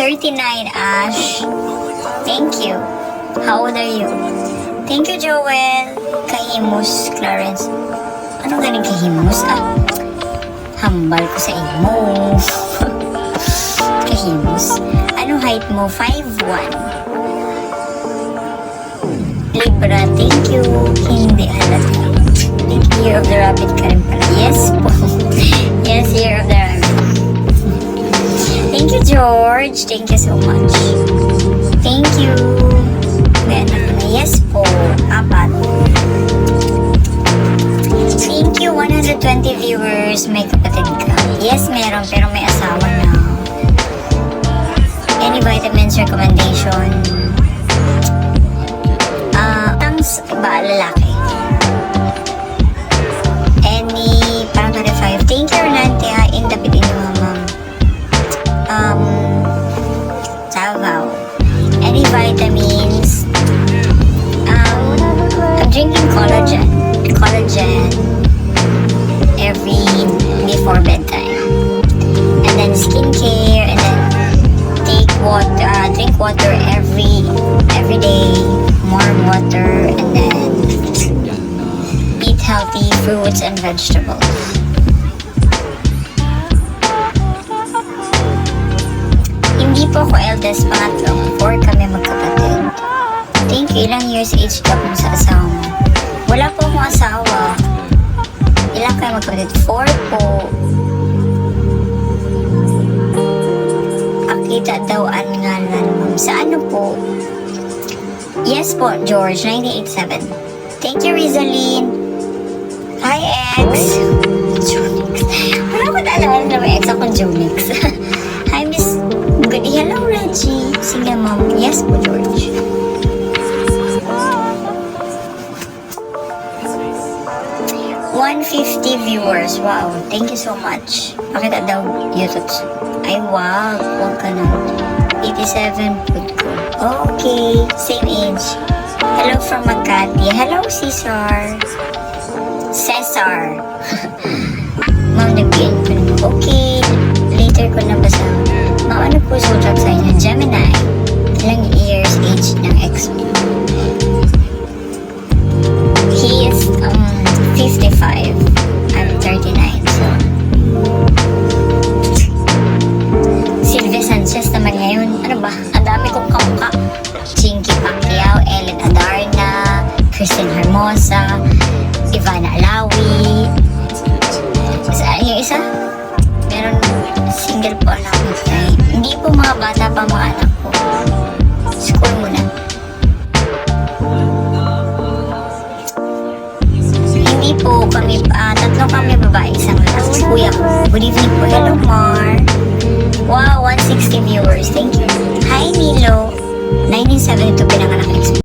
39, Ash. Thank you. How old are you? Thank you, Joel. Kahimus, Clarence. Ano galing kahimus? Hambal ko sa imo. Kahimus. Anong height mo? 5'1". Libra, thank you. Hindi halata. Thank you, Year of the Rabbit ka rin pala. Yes po. Yes, Year of the Rabbit. Thank you, George. Thank you so much. Thank you. Yes po. Apat. Thank you, 120 viewers. May kapatid ka. Yes, meron. Pero may asawa na. Any vitamins recommendation? Iba, lalaki. Any, parang 35. Thank you, Renante. Indapit inyo, ma'am. Tavaw. Any vitamins? I'm drinking collagen. Collagen before bedtime. And then skincare, and then drink water every day. More water, and then eat healthy fruits and vegetables. Hindi po ako eldest, pangatlo. 4 kami magkapatid. Thank you. Ilang years age gap mo sa asawa mo? Wala po akong asawa. Ilang kayo magkapatid? 4 po. Akita daw ang ngalan mo. Sa ano po? Yes po, George, 1987. Thank you, Rizalyn. Hi, X. Junix. Wala ko na may X akong Junix. Hi, Miss Goody. Hello, Reggie. Sige, Mom. Yes po, George. $150 viewers. Wow. Thank you so much. Pakita daw YouTube. Ay, wow. Huwag ka na. 87 food ko. Okay. Same age. Hello from Makati. Hello, Cesar. Ma'am, nag-in ko na. Okay. Later ko na basa. Ma'am, ano po sulat sa inyo? Gemini. Ilang years age ng ex mo? He is 55. I'm 39. So, Sylvia Sanchez naman ngayon. Ano ba? Ang dami kong kamukha. Chinky Pacquiao, Ellen Adarna, Kristen Hermosa, Ivana Alawi. Saan yung isa? Meron single po anak ko. Hindi po mga bata pa mga anak ko. School muna. Hindi po kami, tatlo kami babae, isang anak. Si kuya ko. Good evening po. Hello, Mar. Wow, 160 viewers. Thank you. Hi, Milo. 1972 pinanganak